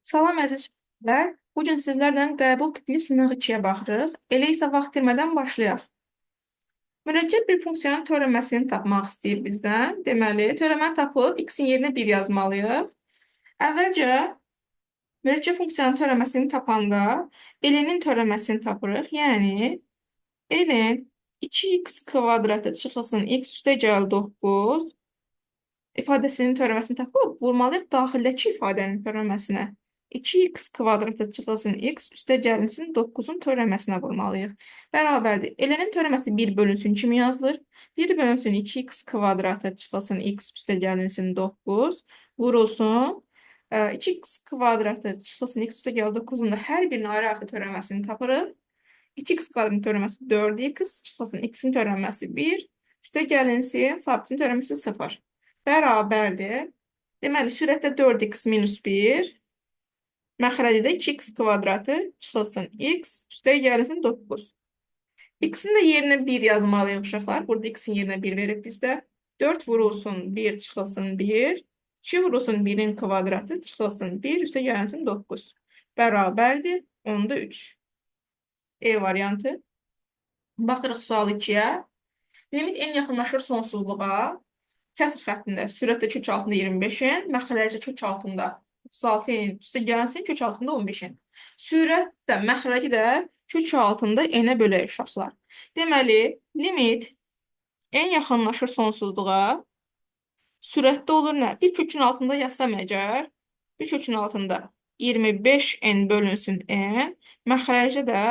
Salam əziz şagirdlər. Bu gün sizlərlə qəbul tipli sınaq 2-yə baxırıq. Elə isə vaxt itirmədən başlayaq. Mürəkkəb bir funksiyanın törəməsini tapmaq istəyir bizdən. Deməli, törəməni tapıb x-in yerinə 1 yazmalıyıq. Əvvəlcə mürəkkəb funksiyanın törəməsini tapanda ln-in törəməsini tapırıq. Yəni, ln 2x kvadratı çıxılsın x üstə gəl 9 ifadəsinin törəməsini tapıb vurmalıyıq daxildəki ifadənin törəməsinə. 2x kvadratı çıxılsın x üstə gəlinsin 9-un törəməsinə vurmalıyıq. Bərabərdir. Ln-in törəməsi 1 bölünsün kimi yazılır. 1 bölünsün 2x kvadratı çıxılsın x üstə gəlinsin 9 vurulsun. 2x kvadratı çıxılsın x üstə gəl 9-un da hər birinin ayrı-ayrı törəməsini tapırıq. 2x kvadratın törəməsi 4x çıxılsın x-in törəməsi 1 üstə gəlinsin sabitin törəməsi 0. Bərabərdir. Deməli, sürətdə 4x minus 1, məxrəcdə 2x kvadratı çıxılsın x, üstə gəlinsin 9. X-in də yerinə 1 yazmalıyıq uşaqlar. Burada x-in yerinə 1 verib bizdə. 4 vurulsun 1 çıxılsın 1, 2 vurulsun 1-in kvadratı çıxılsın 1, üstə gəlinsin 9. Bərabərdir 10-da 3. E variantı. Baxırıq sual 2-yə. Limit n yaxınlaşır sonsuzluğa. Kəsr xəttində sürətdə kök altında 25-in, məxrəcdə kök altında 36-in, üstə gəlsin kök altında 15-in. Sürətdə, məxrəci də kök altında n-ə bölək uşaqlar. Deməli, limit n yaxınlaşır sonsuzluğa, sürətdə olur nə? Bir kökün altında yazsam əgər, bir kökün altında 25n bölünsün n, məxrəcdə də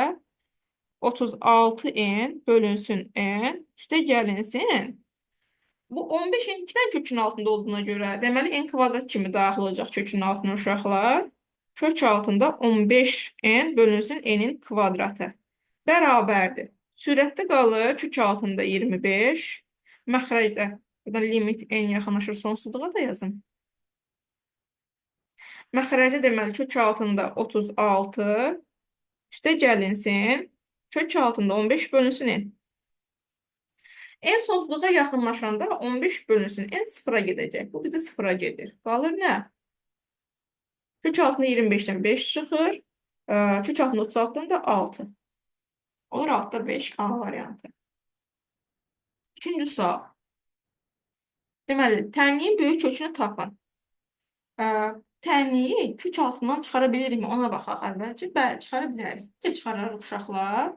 36n bölünsün n, üstə gəlinsin. Bu 15-in 2-dən kökün altında olduğuna görə, deməli, n kvadrat kimi daxil olacaq kökün altına uşaqlar. Kök altında 15n bölünsün n-in kvadratı. Bərabərdir. Sürətdə qalır kök altında 25. Məxrəcdə, buradan limit n yaxınlaşır sonsuzluğa da yazım. Məxrəcdə deməli kök altında 36. Üstə gəlinsin. Kök altında 15 bölünsün n. En sonsuzluğa yaxınlaşanda 15 bölünsün. En sıfıra gedəcək. Bu bizdə sıfıra gedir. Qalır nə? Kök altında 25-dən 5 çıxır. Kök altında 36-dan da 6. Olur 6-da 5 A variantı. Üçüncü sual. Deməli, tənliyin böyük kökünü tapın. Tənliyi kök altından çıxara bilirikmi? Ona baxaq əvvəlcə. Bəli, çıxara bilərik. Çıxararıq uşaqlar.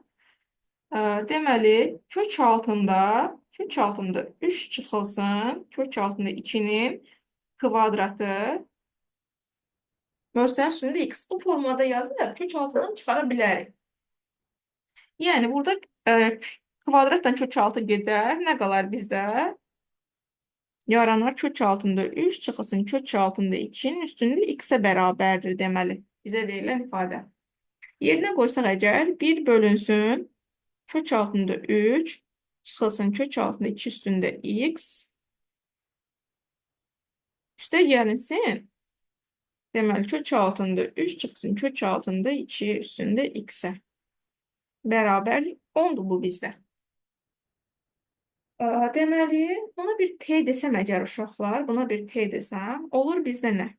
Deməli, kök altında 3 çıxılsın, kök altında 2-nin kvadratı, mörsənin üstündə x. Bu formada yazıb, kök altından çıxara bilərik. Yəni, burada kvadratdan kök altı gedər, nə qalar bizdə? Yaranır kök altında 3 çıxılsın, kök altında 2-nin üstündə x-ə bərabərdir deməli. Bizə verilən ifadə. Yerinə qoysaq əgər, 1 bölünsün, kök altında 3, çıxılsın kök altında 2 üstündə x, üstə gəlinsin. Deməli, kök altında 3 çıxsın kök altında 2 üstündə x-ə. Bərabər 10-dur bu bizdə. Deməli, buna bir t desəm əgər uşaqlar, buna bir t desəm, olur bizdə nə?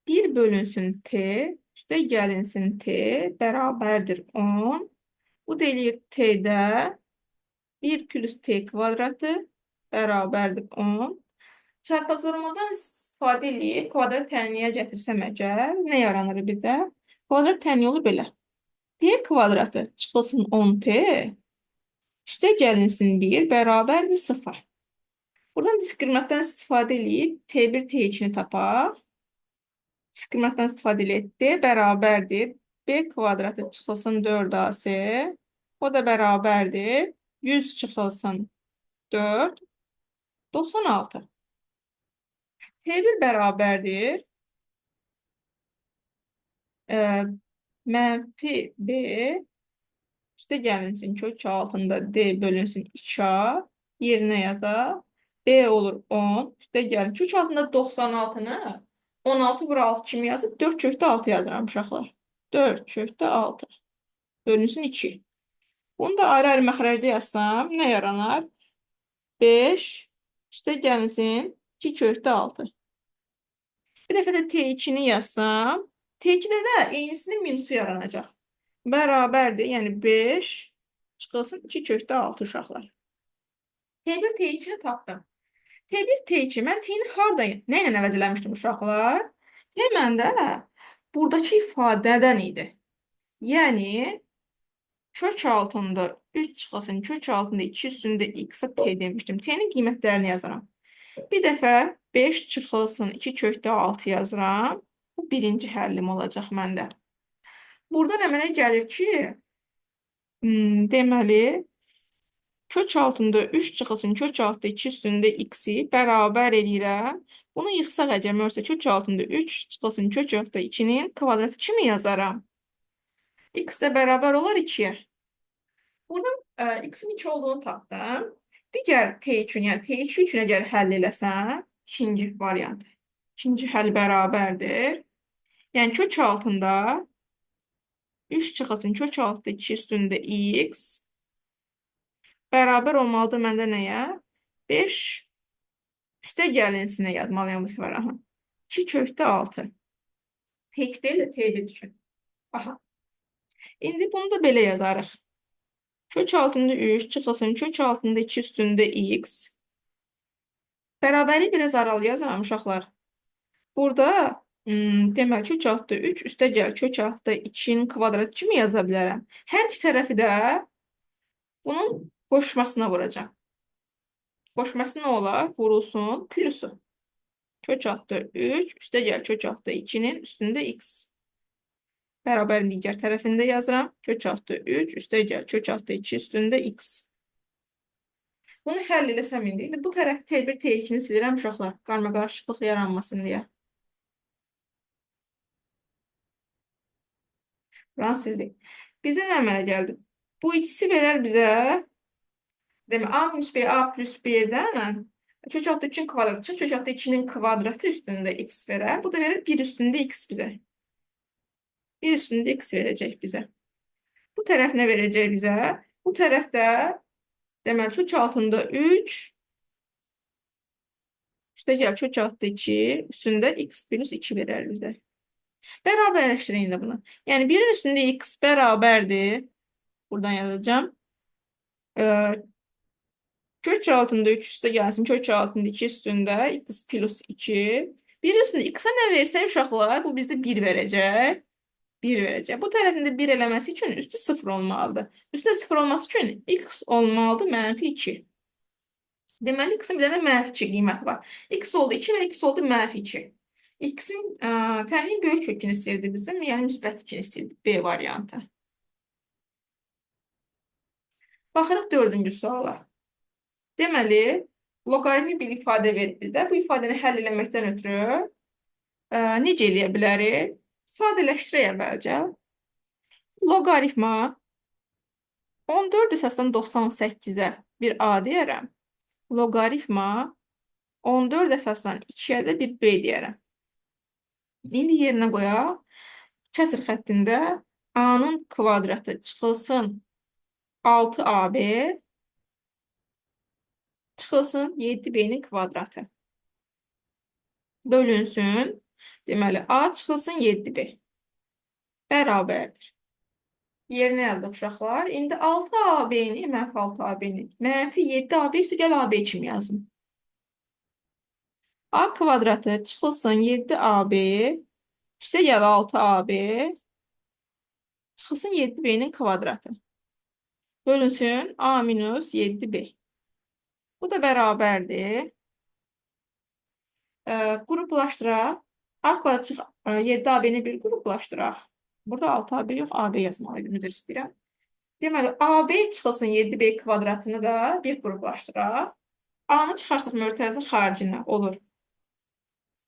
1 bölünsün t, üstə gəlinsin t, bərabərdir 10. Bu deyir t-də 1 plus t kvadratı bərabərdir 10. Çarpazormadan istifadə edib kvadrat tənliyə gətirsəm əgər, nə yaranır bir də? Kvadrat tənliyi olur belə. T kvadratı çıxılsın 10t, üstə gəlinsin 1, bərabərdir 0. Buradan diskriminantdan istifadə edib t1, t2-ni tapaq. Diskriminantdan istifadə edib d bərabərdir. B kvadratı çıxılsın 4ac, o da bərabərdir. 100 çıxılsın 4, 96. T1 bərabərdir. Mənfi B üstə gəlinsin kök altında D bölünsün 2A yerinə yazaq. B olur 10. Üstə gəlin. Kök altında 96-nı 16 vura 6 kimi yazıb 4 kökdə 6 yazıram uşaqlar. 4 kökdə 6 bölünsün 2. Bunu da ayrı-ayrı məxrəcdə yazsam nə yaranar? 5 üstə gəlinsin 2 kökdə 6. Bir dəfə də T2-ni yazsam, T2-də də eynisinin minusu yaranacaq. Bərabərdir, yəni 5 çıxılsın 2 kökdə 6 uşaqlar. T1, T2-ni tapdım. T1, T2, mən T-ni harada, nə ilə əvəz eləmişdim uşaqlar? T məndə buradakı ifadədən idi. Yəni, kök altında 3 çıxılsın, kök altında 2 üstündə x-a T demişdim. T-nin qiymətlərini yazaram. Bir dəfə 5 çıxılsın 2 kökdə 6 yazıram. Bu birinci həllim olacaq məndə. Buradan əmələ gəlir ki, deməli, kök altında 3 çıxılsın kök altında 2 üstündə x-i bərabər eləyirəm. Bunu yıxsaq əgər mövzuda kök altında 3 çıxılsın kök altında 2-nin kvadratı kimi yazaram. X də bərabər olar 2-yə. Buradan x-in 2 olduğunu tapdım. Digər t üçün, yəni t2 üçün əgər həll eləsəm, ikinci variant. İkinci həll bərabərdir. Yəni kök altında 3 çıxılsın kök altında 2 üstündə x bərabər olmalıdır məndə nəyə? 5 üstə gəlinsinə yazmalıyam bu sefer. 2 kökdə 6. T2 deyil də T1 üçün. Aha. İndi bunu da belə yazarıq. Kök altında 3 çıxılsın kök altında 2 üstündə x. Bərabəri biraz aralı yazıram uşaqlar. Burada deməli kök altında 3 üstə gəl kök altında 2-nin kvadratı kimi yaza bilərəm. Hər iki tərəfi də bunun qoşmasına vuracağım. Qoşması nə olar? Vurulsun plusu. Kök altında 3 üstə gəl kök altında 2-nin üstündə x. Bərabərin digər tərəfində yazıram. Kök altında 3 üstə gəl kök altında 2 üstündə x. Bunu həll eləsəm indi bu tərəf T1, T2-ni silirəm uşaqlar. Qarma-qarışıqlıq yaranmasın deyə. Buranı sildik. Bizə nə əmələ gəldi? Bu ikisi verər bizə demək a minus b, a plus b-dən kök altında 3-ün kvadratı çıxır. Kök altında 2-nin kvadratı üstündə x verər. Bu da verir 1 üstündə x bizə. 1 üstündə x verəcək bizə. Bu tərəf nə verəcək bizə? Bu tərəfdə deməli kök altında 3 üstə gəl kök altında 2 üstündə x minus 2 verər bizə. Bərabərləşdirin indi bunu. Yəni 1-in üstündə x bərabərdir. Buradan yazacağım. Kök altında 3 üstə gəlsin. Kök altında 2 üstündə x plus 2. 1 üstündə x-a nə versə uşaqlar bu bizdə 1 verəcək. 1 verəcək. Bu tərəfində 1 eləməsi üçün üstü 0 olmalıdır. Üstü 0 olması üçün x olmalıdır mənfi 2. Deməli, x-in bir dənə mənfi 2 qiyməti var. X oldu 2 və x oldu mənfi 2. X-in tənliyin böyük kökünü istəyirdi bizim, yəni müsbət 2-ni istəyirdi. B variantı. Baxırıq 4-cü suala. Deməli, loqaritmik bir ifadə verib bizə. Bu ifadəni həll eləməkdən ötürü necə eləyə bilərik? Sadələşdirək əvvəlcə. Loqaritma 14 əsasdan 98-ə bir A deyərəm. Loqaritma 14 əsasdan 2-yə də bir B deyərəm. İndi yerinə qoyaq. Kəsr xəttində A-nın kvadratı çıxılsın 6AB çıxılsın 7B-nin kvadratı. Bölünsün. Deməli, A çıxılsın 7B. Bərabərdir. Yerinə yazdıq uşaqlar. İndi 6AB-ni, mənfi 6AB-ni, mənfi 7AB üstə gəl AB kimi yazın. A kvadratı çıxılsın 7AB üstə gəl 6AB çıxılsın 7B-nin kvadratı. Bölünsün A minus 7B. Bu da bərabərdir. Qruplaşdıraq. A kvadrat çıx 7AB-ni bir qruplaşdıraq. Burada 6AB yox, AB yazmalıydım, üzr istəyirəm. Deməli, AB çıxılsın 7B kvadratını da bir qruplaşdıraq. A-nı çıxarsaq mötərizə xaricinə olur.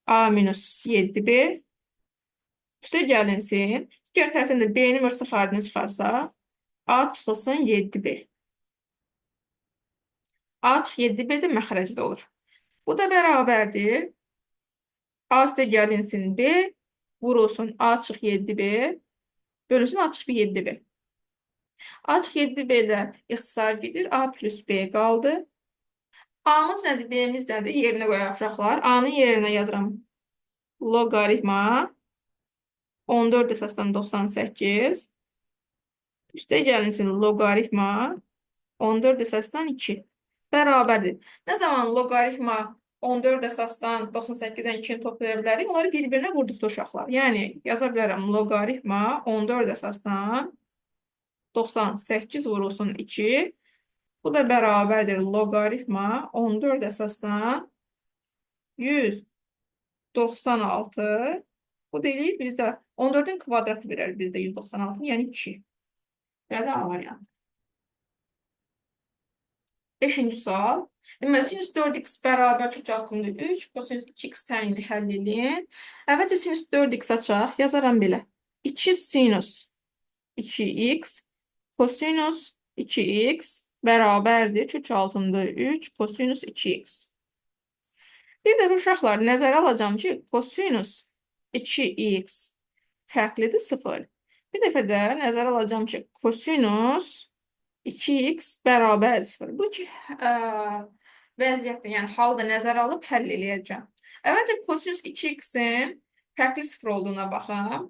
A minus 7B üstə gəlinsin. Digər tərəfdən də B-ni mötərizə xaricinə çıxarsaq A çıxılsın 7B. A çıx 7B də məxrəcdə olur. Bu da bərabərdir. A üstə gəlinsin B vurulsun A çıx 7B bölünsün A çıx 7B. A çıx 7B ilə ixtisar gedir. A plus B qaldı. A-mız nədir? B-miz nədir? Yerinə qoyaq uşaqlar. A-nın yerinə yazıram. loqaritma 14 əsasdan 98 üstə gəlinsin loqaritma 14 əsasdan 2 bərabərdir. Nə zaman loqaritma 14 əsasdan 98-dən 2-ni toplaya bilərik? Onları bir-birinə vurduqda uşaqlar. Yəni, yaza bilərəm loqaritma 14 əsasdan 98 vurulsun 2. Bu da bərabərdir loqaritma 14 əsasdan 196. Bu deyil bizdə 14-ün kvadratı verər bizdə 196, yəni 2. Belə də A variantı. 5-ci sual. Deməli, sinüs 4x bərabər kök altında 3, kosinüs 2x tənini həll edin. Əvvəlcə sinüs 4x açaq, yazaram belə. 2 sinüs 2x, kosinüs 2x bərabərdir kök altında 3, kosinüs 2x. Bir də uşaqlar, nəzərə alacağım ki, kosinüs 2x fərqlidir 0. Bir dəfə də nəzərə alacağım ki, kosinüs 2x bərabər 0. Bu iki vəziyyətdə, yəni halda nəzərə alıb həll eləyəcəm. Əvvəlcə kosinüs 2x-in fərqli 0 olduğuna baxım.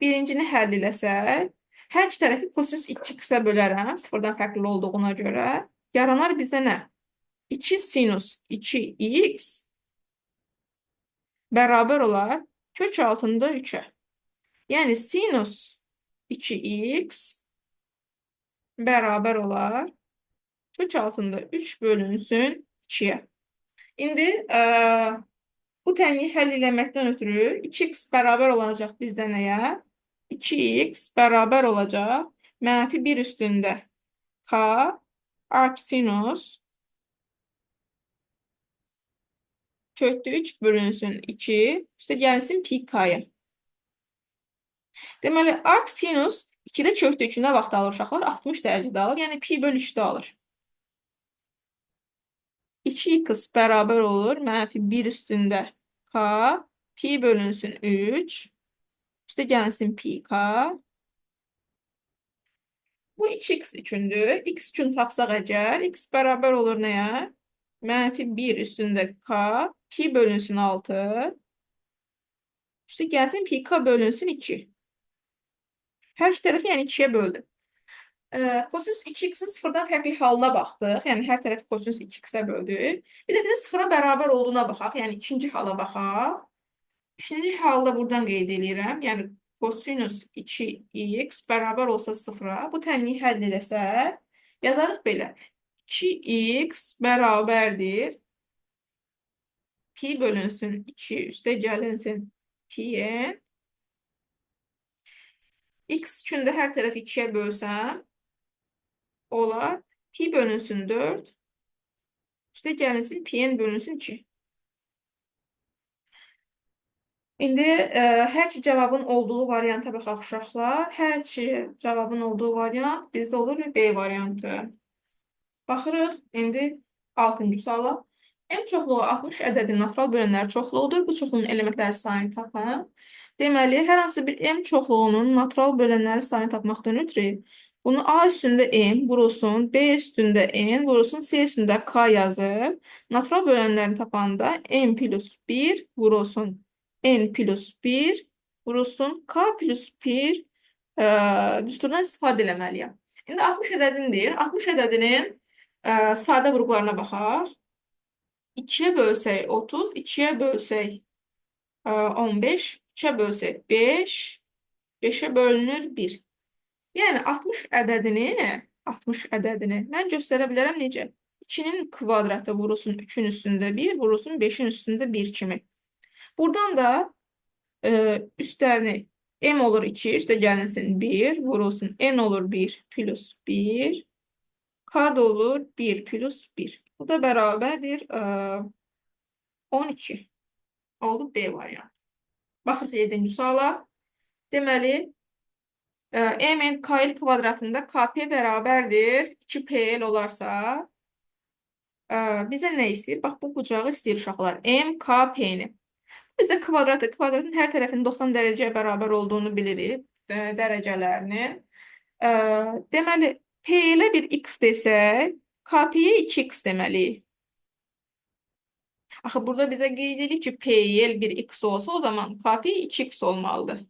Birincini həll eləsək, hər iki tərəfi kosinüs 2x-ə bölərəm, 0-dan fərqli olduğuna görə. Yaranar bizdə nə? 2 sinüs 2x bərabər olar kök altında 3-ə. Yəni sinüs 2x bərabər olar kök altında 3 bölünsün 2-yə. İndi bu tənliyi həll eləməkdən ötürü 2x bərabər olacaq bizdə nəyə? 2x bərabər olacaq mənfi 1 üstündə k arc sinus kökdə 3 bölünsün 2 üstə gəlsin pi k-ya. Deməli, arc sinus 2-də kökdə 3 nə vaxt alır uşaqlar? 60 dərəcədə alır. Yəni pi bölü 3-də alır. 2x bərabər olur mənfi 1 üstündə k pi bölünsün 3 üstə gəlsin pi k. Bu 2x üçündür. X üçün tapsaq əgər, x bərabər olur nəyə? Mənfi 1 üstündə k, pi bölünsün 6. Üstə gəlsin pi k bölünsün 2. Hər iki tərəfi yəni 2-yə böldüm. Kosinüs 2x-in 0-dan fərqli halına baxdıq. Yəni, hər tərəfi kosinüs 2x-ə böldük. Bir də 0-a bərabər olduğuna baxaq. Yəni, ikinci hala baxaq. İkinci halda buradan qeyd edirəm. Yəni, kosinüs 2x bərabər olsa 0-a, bu tənliyi həll edəsək, yazarıq belə. 2x bərabərdir. Pi bölünsün 2 üstə gəlinsin pi-n. X üçün də hər tərəfi 2-yə bölsəm, olar. Pi bölünsün 4 üstə gəlinsin pi-n bölünsün 2. İndi hər iki cavabın olduğu varianta baxaq uşaqlar. Hər iki cavabın olduğu variant bizdə olur B variantı. Baxırıq indi 6-cı suala. M çoxluğu 60 ədədin natural bölənləri çoxluğudur. Bu çoxluğun elementləri sayını tapın. Deməli, hər hansı bir M çoxluğunun natural bölənləri sayını tapmaqdan ötürü bunu A üstündə M vurulsun, B üstündə N vurulsun, C üstündə K yazıb. Natural bölənlərini tapanda M plus 1 vurulsun, N plus 1 vurulsun, K plus 1 düsturdan istifadə eləməliyəm. İndi 60 ədədindir. 60 ədədinin sadə vurğularına baxaq. 2-yə bölsək 30, 2-yə bölsək 15, 3-ə bölsək 5, 5-ə bölünür 1. Yəni 60 ədədini mən göstərə bilərəm necə? 2-nin kvadratı vurulsun 3-ün üstündə 1, vurulsun 5-in üstündə 1 kimi. Buradan da üstlərini M olur 2, üstə gəlinsin 1, vurulsun N olur 1 plus 1, K da olur 1 plus 1. Bu da bərabərdir 12. Oldu B variantı. Baxırıq 7-ci suala. Deməli, M KL kvadratında KP bərabərdir 2PL olarsa, bizə nə istəyir? Bax, bu bucağı istəyir uşaqlar. M KP'ni. Bizdə kvadratı, kvadratın hər tərəfinin 90 dərəcəyə bərabər olduğunu bilirik, dərəcələrinin. Deməli, P-lə bir x desək, KP-yə 2x deməliyik. Axı burada bizə qeyd edir ki, PL bir x olsa o zaman KP 2x olmalıdır.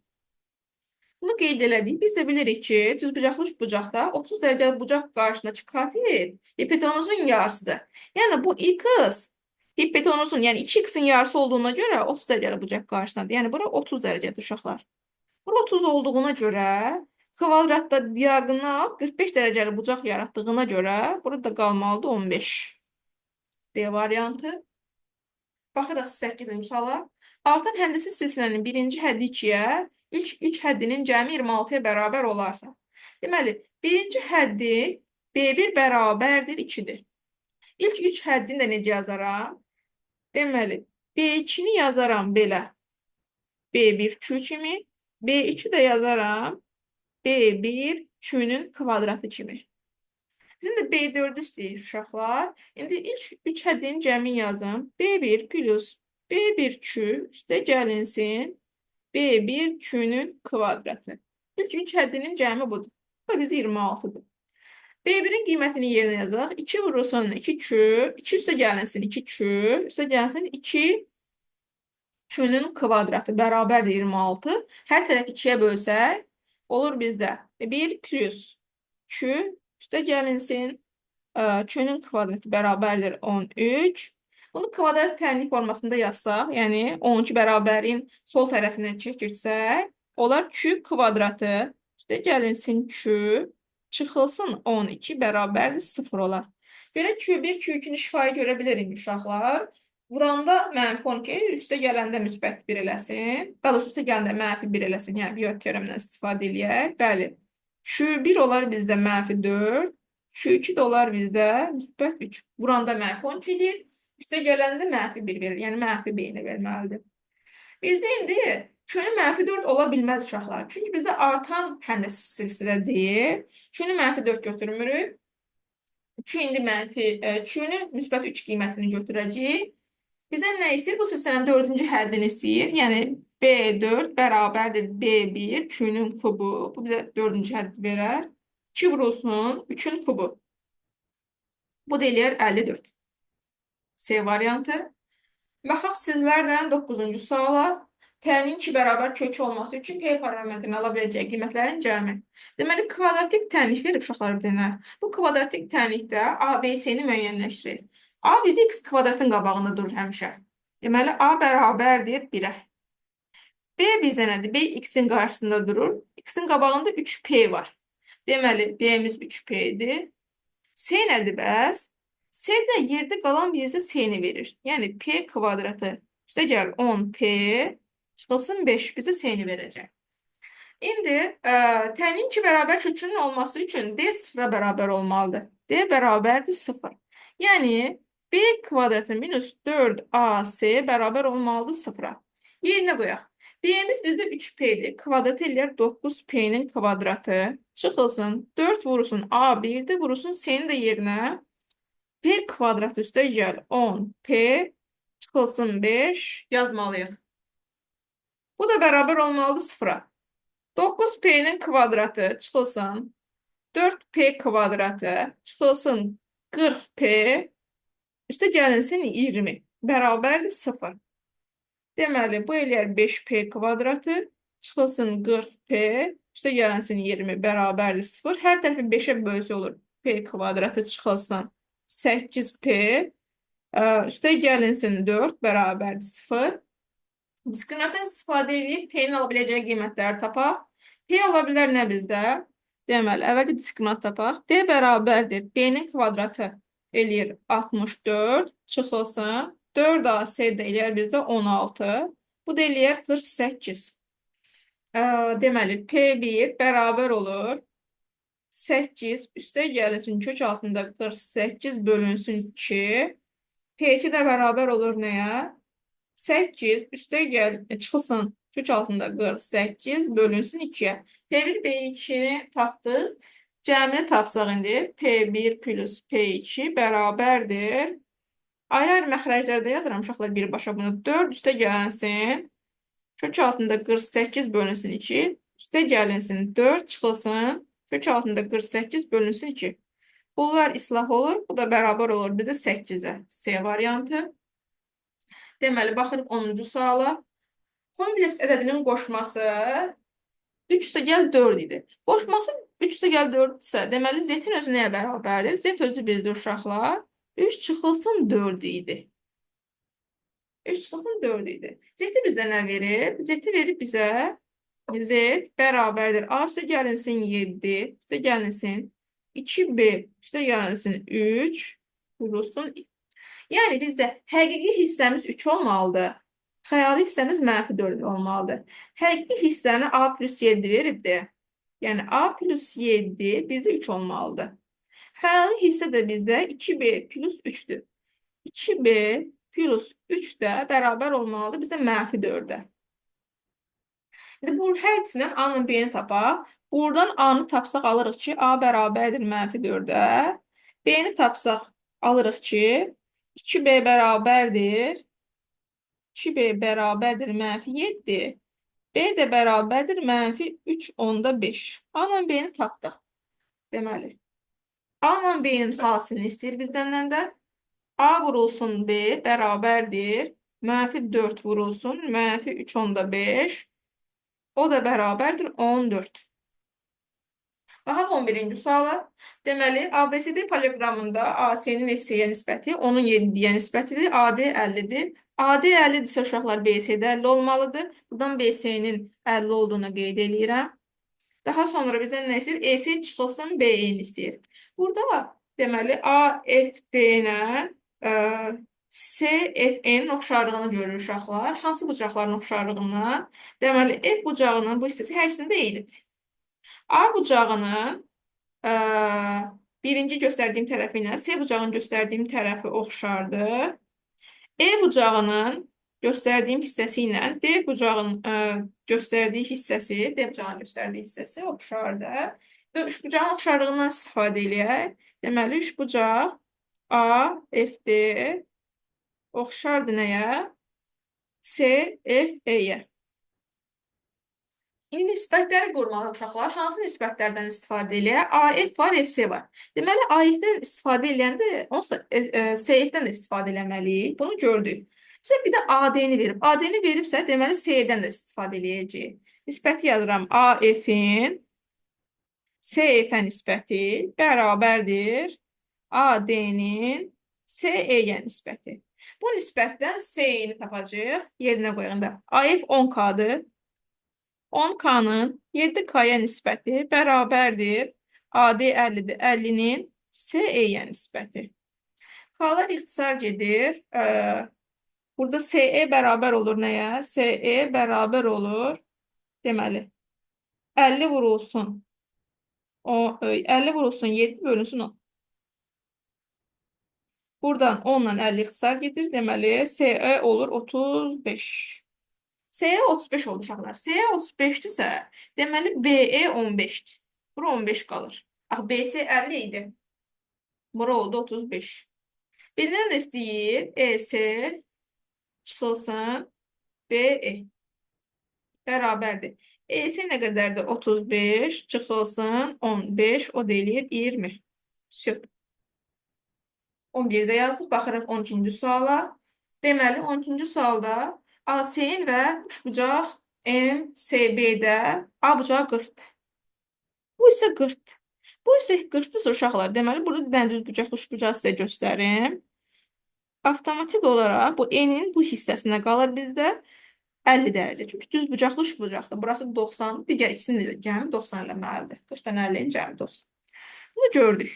Bunu qeyd elədik. Biz də bilirik ki, düzbucaqlı üçbucaqda 30 dərəcəli bucaq qarşısındakı katet hipotenuzun yarısıdır. Yəni bu x hipotenuzun, yəni 2x-in yarısı olduğuna görə 30 dərəcəli bucaq qarşısındadır. Yəni bura 30 dərəcədir uşaqlar. Bura 30 olduğuna görə kvadratda diaqonal 45 dərəcəli bucaq yaratdığına görə burada qalmalıdır 15. D variantı. Baxırıq 8-ci suala. Artan həndəsi silsilənin birinci həddi 2-yə, ilk 3 həddinin cəmi 26-ya bərabər olarsa. Deməli, birinci həddi B1 bərabərdir 2-dir. İlk 3 həddini də necə yazaram? Deməli, B2-ni yazaram belə. B1 Q kimi. B3-ü də yazaram. B1 Q-nün kvadratı kimi. Bizim də B4-ü istəyir uşaqlar. İndi ilk 3 həddini cəmi yazım. B1 plus B1Q üstə gəlinsin. B1 Q-nün kvadratı. İlk 3 həddinin cəmi budur. Bu da bizi 26-dır. B1-in qiymətini yerinə yazaq. 2 vurulsun 2Q. 2 üstə gəlinsin 2Q. Üstə gəlinsin 2 Q-nün kvadratı bərabərdir 26. Hər tərəf 2-yə bölsək, olur bizdə 1 plus Q üstə gəlinsin. Q-nün kvadratı bərabərdir 13. Bunu kvadrat tənlik formasında yazsaq, yəni 12 bərabərin sol tərəfinə çəkirsək, olar Q kvadratı üstə gəlinsin Q çıxılsın 12 bərabərdir 0 olar. Görək Q1, Q2-ni şifayı görə bilirik uşaqlar. Vuranda mənfi 12, üstə gələndə müsbət 1 eləsin. Daha doğrusu üstə gələndə mənfi 1 eləsin. Yəni Viyot teoremindən istifadə eləyək. Bəli. Q1 olar bizdə mənfi 4. Q2 də olar bizdə müsbət 3. Vuranda mənfi 12 edir. Üstə gələndə mənfi 1 verir. Yəni mənfi B-ni verməlidir. Bizdə indi Q-nü mənfi 4 ola bilməz uşaqlar. Çünki bizdə artan həndəsi silsilə deyil. Q-nü mənfi 4 götürmürük. Q indi mənfi Q-nü müsbət 3 qiymətini götürəcəyik. Bizə nə istəyir? Bu silsilənin 4-cü həddini istəyir. Yəni B4 bərabərdir B1 Q-nün kubu. Bu bizə 4-cü həddi verər. 2 vurulsun 3-ün kubu. Bu da eləyər 54. C variantı. Baxaq sizlərdən 9-cu suala. T'nin 2 bərabər kökü olması üçün P parametrini ala biləcək qiymətlərin cəmi. Deməli, kvadratik tənlik verib uşaqlar bir dənə. Bu kvadratik tənlikdə ABC-ni müəyyənləşdirir. A bizdə x kvadratın qabağında durur həmişə. Deməli, A bərabərdir 1-ə. B bizdə nədir? B x-in qarşısında durur. X-in qabağında 3P var. Deməli, B-miz 3P-dir. C nədir bəs? C-də yerdə qalan bizdə C-ni verir. Yəni, P kvadratı üstə gəl 10P çıxılsın 5 bizə C-ni verəcək. İndi T'nin 2 bərabər kökünün olması üçün D 0-a bərabər olmalıdır. D bərabərdir 0. Yəni, B kvadratı minus 4AC bərabər olmalıdır 0-a. Yerinə qoyaq. B'miz bizdə 3P'dir. Kvadratı eləyər 9P'nin kvadratı. Çıxılsın 4 vurulsun A1'də vurulsun C'ni də yerinə. P kvadratı üstə gəl 10P çıxılsın 5 yazmalıyıq. Bu da bərabər olmalıdır 0-a. 9P'nin kvadratı çıxılsın 4P kvadratı çıxılsın 40P üstə gəlinsin 20 bərabərdir 0. Deməli, bu eləyər 5P kvadratı çıxılsın 40P üstə gəlinsin 20 bərabərdir 0. Hər tərəfi 5-ə bölsə olur. P kvadratı çıxılsın 8P üstə gəlinsin 4 bərabərdir 0. Diskriminantdan istifadə edib P-nin ala biləcəyi qiymətləri tapaq. P ola bilər nə bizdə? Deməli, əvvəlcə diskriminant tapaq. D bərabərdir. B-nin kvadratı eləyir 64. Çıxılsın. 4AC də eləyər bizdə 16. Bu da eləyər 48. Deməli, P1 bərabər olur. 8 üstə gəlinsin kök altında 48 bölünsün 2. P2 də bərabər olur nəyə? 8 üstə çıxılsın kök altında 48 bölünsün 2-yə. P1, P2-ni tapdıq. Cəmini tapsaq indi P1 plus P2 bərabərdir. Ayrı-ayrı məxrəclərdə yazıram uşaqlar birbaşa bunu. 4 üstə gəlinsin. Kök altında 48 bölünsün 2. Üstə gəlinsin 4 çıxılsın. Kök altında 48 bölünsün 2. Bunlar islah olur. Bu da bərabər olur bizə 8-ə. C variantı. Deməli, baxırıq 10-cu suala. Kompleks ədədinin qoşması 3 üstəgəl 4 idi. Qoşması 3 üstəgəl 4 isə, deməli, z-in özü nəyə bərabərdir? Z özü bizdə uşaqlar 3 çıxılsın 4 idi. 3 çıxılsın 4 idi. Z bizdə nə verib? Z verib bizə z bərabərdir. A üstə gəlinsin 7, üstə gəlinsin 2b, üstə gəlinsin 3, vurulsun. Yəni bizdə həqiqi hissəmiz 3 olmalıdır. Xəyali hissəmiz -4 olmalıdır. Həqiqi hissəni A plus 7 veribdir. Yəni A plus 7 bizdə 3 olmalıdır. Xəyali hissə də bizdə 2b plus 3'dür. 2b plus 3 də bərabər olmalıdır bizdə -4'ə. İndi bu hər ikisindən A-nın B-ni tapaq. Buradan A-nı tapsaq alırıq ki, A bərabərdir -4'ə. B-ni tapsaq alırıq ki, 2b bərabərdir. 2b bərabərdir -7. B də bərabərdir -3/5. A-nın B-ni tapdıq. Deməli, A-nın B-nin hasilini istəyir bizdən də. A vurulsun B bərabərdir. -4 vurulsun -3/5. O da bərabərdir 14. Baxaq 11-ci suala. Deməli, ABCD poliqramında AC-nin FC-yə nisbəti 10-un 7-yə nisbətidir. AD 50-dir. AD 50-dirsə uşaqlar BC də 50 olmalıdır. Buradan BC-nin 50 olduğunu qeyd edirəm. Daha sonra bizə nə istəyir? EC çıxılsın BE-ni istəyir. Burada deməli AFD-lə CFN oxşarlığını görür uşaqlar. Hansı bucaqların oxşarlığından? Deməli, F bucağının bu hissəsi hər ikisində eynidir. A bucağının birinci göstərdiyim tərəfi ilə C bucağının göstərdiyim tərəfi oxşardır. E bucağının göstərdiyim hissəsi ilə D bucağının göstərdiyi hissəsi oxşardır. Üç bucağın oxşarlığından istifadə edək. Deməli, üç bucaq A, F, D oxşardır nəyə? C, F, E-yə. İndi nisbətləri qurmalıyıq uşaqlar. Hansı nisbətlərdən istifadə edək? AF var, FC var. Deməli, AF-dən istifadə edəndə onsuz da CF-dən də istifadə etməliyik. Bunu gördük. Bizə bir də AD-ni verib. AD-ni veribsə, deməli C-dən də istifadə edəcəyik. Nisbəti yazıram. AF-in CF-ə nisbəti bərabərdir AD-nin CE-yə nisbəti. Bu nisbətdən CE-ni tapacağıq. Yerinə qoyanda. AF 10K-dır. 10K-nın 7K-ya nisbəti bərabərdir. AD 50-dir. 50-nin CE-yə nisbəti. K-lar ixtisar gedir. Burada CE bərabər olur nəyə? CE bərabər olur. Deməli, 50 vurulsun 7 bölünsün 10. Buradan 10 ilə 50 ixtisar gedir. Deməli, CE olur 35. C-yə 35 oldu uşaqlar. C-yə 35-dirsə, deməli BE 15-dir. Bura 15 qalır. BC 50 idi. Bura oldu 35. Bizdən də istəyir EC çıxılsın BE bərabərdir. EC nə qədərdir? 35 çıxılsın 15, o deyir 20. 11-də yazılır. Baxırıq 12-ci suala. Deməli, 12-ci sualda AC-in və üçbucaq MCB-də A bucağı 40-dır. Bu isə 40-dır. Bu isə 40-dırsa uşaqlar, deməli, burada bir dənə düz bucaqlı üçbucağı sizə göstərim. Avtomatik olaraq bu N-in bu hissəsinə qalır bizdə 50 dərəcə. Çünki düz bucaqlı üçbucaqdır. Burası 90, digər ikisini də cəmi 90 eləməlidir. 40-dan 50-nin cəmi 90. Bunu gördük.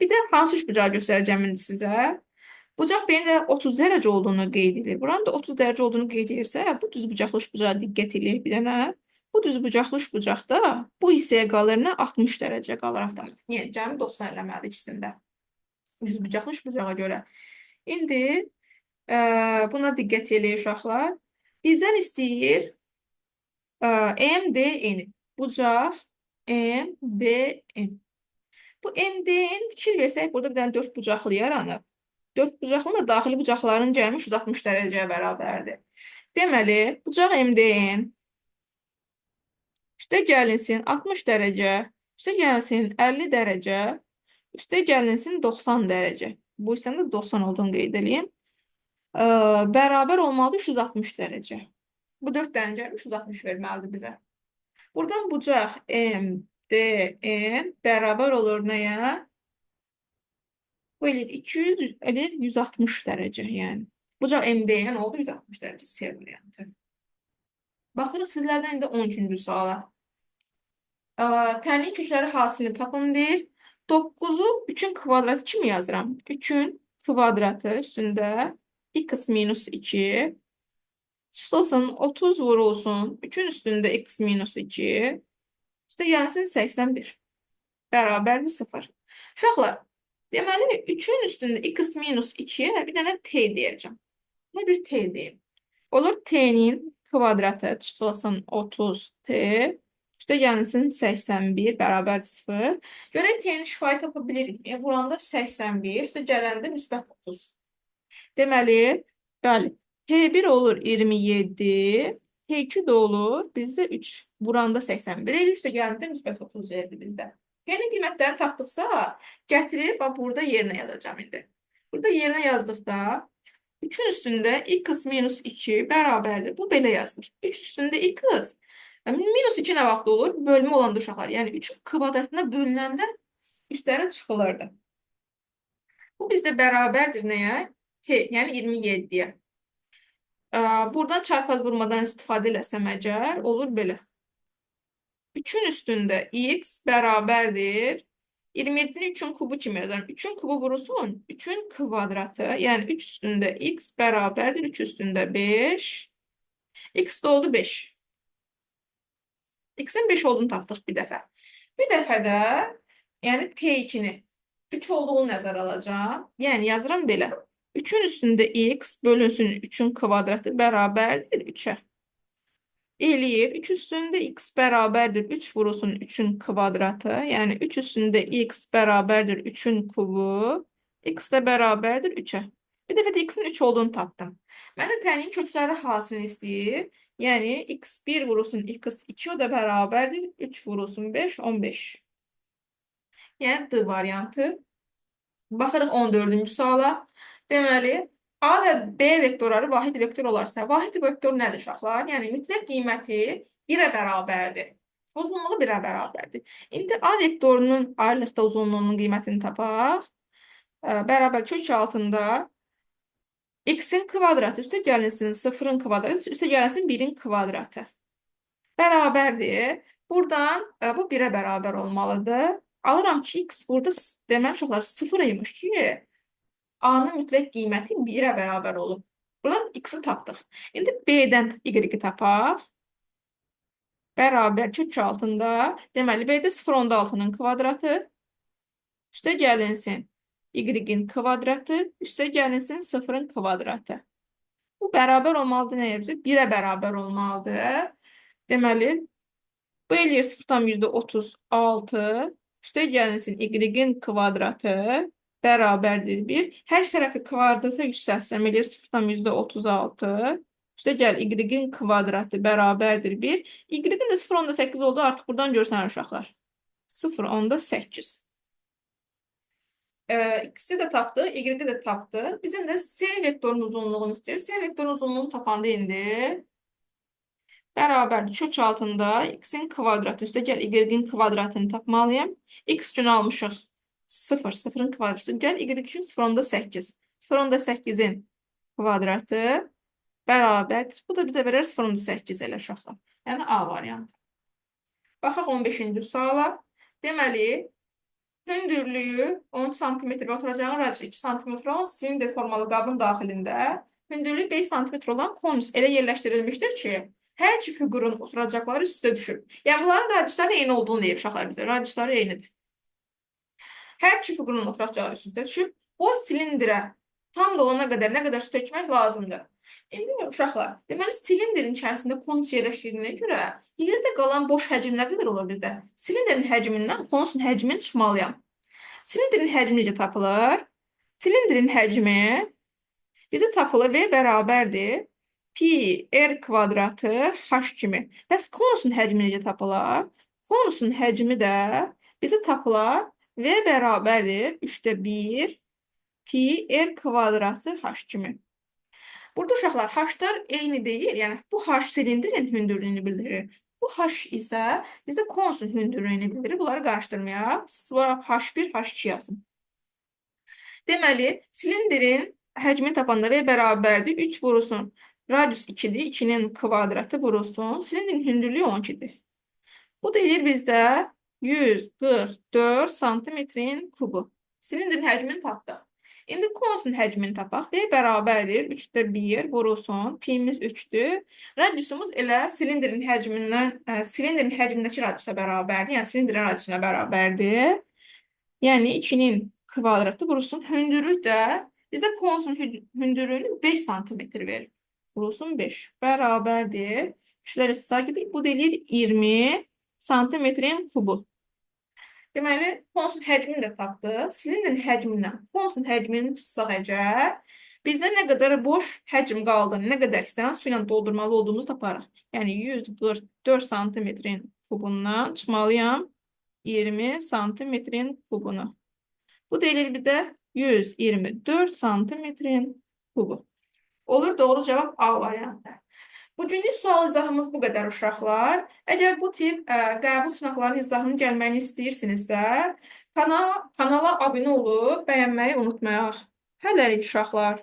Bir də hansı üçbucağı göstərəcəm indi sizə? Bucaq B-nin də 30 dərəcə olduğunu qeyd edir. Buranın da 30 dərəcə olduğunu qeyd edirsə, bu düzbucaqlı üçbucağa diqqət edək bir dənə. Bu düzbucaqlı üçbucaqda bu hissəyə qalır nə? 60 dərəcə qalır avtomatik. Yəni, cəmi 90 eləməlidir ikisində. Düzbucaqlı üçbucağa görə. İndi buna diqqət edək uşaqlar. Bizdən istəyir MDN. Bucaq MDN. Bu MDN fikir versək, burada bir dənə 4 bucaqlı yaranıb. 4 bucaqlının da daxili bucaqların cəmi 160 dərəcəyə bərabərdir. Deməli, bucaq MDN üstə gəlinsin 60 dərəcə, üstə gəlinsin 50 dərəcə, üstə gəlinsin 90 dərəcə. Bu hissənin də 90 olduğunu qeyd edeyim. Ə, Bərabər olmalıdır 360 dərəcə. Bu 4 dənə 360 verməlidir bizə. Buradan bucaq MDN bərabər olur nəyə? Bu eləyir 200, eləyir 160 dərəcə, yəni. Bucaq MDN oldu 160 dərəcə C variantı. Baxırıq sizlərdən indi 13-cü suala. Təyin kökləri hasilini tapın deyir. 9-u 3-ün kvadratı kimi yazıram. 3-ün kvadratı üstündə x minus 2 çıxılsın 30 vurulsun. 3-ün üstündə x minus 2 üstə gəlsin 81 bərabərdir 0. Uşaqlar, deməli 3-ün üstündə x minus 2-yə bir dənə t deyəcəm. Nə bir t deyim. Olur t'nin kvadratı çıxılsın 30t üstə gəlsin 81 bərabərdir 0. Görək t'nin şifayı tapa bilirik. Vuranda 81 üstə gələndə müsbət 30. Deməli, bəli, T1 olur 27, T2 də olur bizdə 3. Vuranda 81 edir, üstə gələndə müsbət 30 verdi bizdə. Yeni qiymətləri tapdıqsa, gətirib burada yerinə yazacağım indi. Burada yerinə yazdıqda 3-ün üstündə x minus 2 bərabərdir. Bu belə yazılır. 3 üstündə x minus 2 nə vaxt olur? Bölmə olanda uşaqlar. Yəni 3-ün kvadratına bölünəndə üstləri çıxılırdı. Bu bizdə bərabərdir nəyə? T, yəni 27-yə. Buradan çarpaz vurmadan istifadə eləsəm əgər, olur belə. 3-ün üstündə x bərabərdir. 27-ni 3-ün kubu kimi yazarım. 3-ün kubu vurulsun, 3-ün kvadratı. Yəni 3 üstündə x bərabərdir. 3 üstündə 5. X də oldu 5. X-in 5 olduğunu tapdıq bir dəfə. Bir dəfə də, yəni T2-ni 3 olduğunu nəzərə alacağım. Yəni yazıram belə. 3-ün üstündə x bölünsün 3-ün kvadratı bərabərdir 3-ə. Eləyir. 3 üstündə x bərabərdir 3 vurulsun 3-ün kvadratı. Yəni 3 üstündə x bərabərdir 3-ün kubu. X də bərabərdir 3-ə. Bir dəfə də x-in 3 olduğunu tapdım. Mən də təyin kökləri hasilini istəyir. Yəni x1 vurulsun x2 o da bərabərdir 3 vurulsun 5, 15. Yəni D variantı. Baxırıq 14-cü suala. Deməli, A və B vektorları vahid vektor olarsa, vahid vektor nədir uşaqlar? Yəni, mütləq qiyməti 1-ə bərabərdir. Uzunluğu 1-ə bərabərdir. İndi A vektorunun ayrılıqda uzunluğunun qiymətini tapaq. Bərabər kök altında x-in kvadratı üstə gəlinsin 0-ın kvadratı, üstə gəlinsin 1-in kvadratı. Bərabərdir. Buradan bu 1-ə bərabər olmalıdır. Alıram ki, x burada deməli uşaqlar 0 imiş ki, A-nın mütləq qiyməti 1-ə bərabər olub. Buradan x-i tapdıq. İndi B-dən y-i tapaq. Bərabər kök altında. Deməli, B-də 0,6-nın kvadratı. Üstə gəlinsin y-in kvadratı. Üstə gəlinsin 0-ın kvadratı. Bu bərabər olmalıdır nə yapacaq? 1-ə bərabər olmalıdır. Deməli, bu eləyir 0,36. Üstə gəlinsin y-in kvadratı bərabərdir 1. Hər tərəfi kvadrata yüksəlsəm eləyir 0,36. Üstə gəl y-in kvadratı bərabərdir 1. Y-in də 0,8 oldu. Artıq buradan görsən uşaqlar. 0,8. İkisi də tapdı, y-i də tapdı. Bizim də S vektorunun uzunluğunu istəyir. S vektorunun uzunluğunu tapanda indi bərabərdir kök altında x-in kvadratı üstə gəl y-in kvadratını tapmalıyım. X üçün almışıq 0, 0-ın kvadratı gəl y üçün 0,8. 0,8-in kvadratı bərabərdir. Bu da bizə verər 0,8 elə uşaqlar. Yəni A variantı. Baxaq 15-ci suala. Deməli, hündürlüyü 10 sm və oturacağın radiusu 2 sm olan silindir formalı qabın daxilində hündürlüyü 5 sm olan konus elə yerləşdirilmişdir ki, hər iki fiqurun oturacaqları üstə düşür. Yəni, bunların radiusları eyni olduğunu deyir uşaqlar bizə. Radiusları eynidir. Hər iki fiqurun oturacağı üstə düşür. O silindirə tam dolana qədər nə qədər su tökmək lazımdır. İndi uşaqlar, deməli, silindirin içərisində konus yerləşdiyinə görə yerdə qalan boş həcm nə qədər olur bizdə? Silindirin həcmindən konusun həcmini çıxmalıyam. Silindirin həcmi necə tapılır? Silindirin həcmi bizə tapılır və bərabərdir pi r kvadratı h kimi. Bəs konusun həcmi necə tapılar? Konusun həcmi də bizə tapılar və bərabərdir 3də 1 pi r kvadratı h kimi. Burada uşaqlar haşlar eyni deyil, yəni bu haş silindrin hündürlüyünü bildirir. Bu haş isə bizə konusün hündürlüyünü bildirir. Bunları qarışdırmayaq. Siz bunlara H1, H2 yazın. Deməli, silindrin həcmini tapanda V bərabərdir 3 vurulsun. Radius 2-dir, 2-nin kvadratı vurulsun. Silindrin hündürlüyü 12-dir. Bu da eləyir bizdə 144 santimetrin kubu. Silindrin həcmini tapdıq. İndi konusun həcmini tapaq. V bərabərdir 3-də 1 vurulsun. Pimiz 3-dür. Radiusumuz elə silindrin həcmindəki radiusa bərabərdir. Yəni silindrin radiusuna bərabərdir. Yəni 2-nin kvadratı vurulsun. Hündürlük də bizə konusun hündürlüyünü 5 santimetr verir. Vurulsun 5. Bərabərdir. 3-lər ixtisar gedir. Bu da eləyir 20 santimetrin kubu. Deməli, konusun həcmini də tapdıq. Silindrin həcmindən konusun həcmini çıxsaq əgər, bizdə nə qədər boş həcm qaldığını, nə qədər hissəni su ilə doldurmalı olduğumuzu taparıq. Yəni 144 santimetrin kubundan çıxmalıyam 20 santimetrin kubunu. Bu da eləyir bizə 124 santimetrin kubu. Olur, doğru cavab A variantı. Bugünlük sual izahımız bu qədər uşaqlar. Əgər bu tip qəbul sınaqlarının izahının gəlməyini istəyirsinizsə, kanala abunə olub bəyənməyi unutmayaq. Hələlik uşaqlar.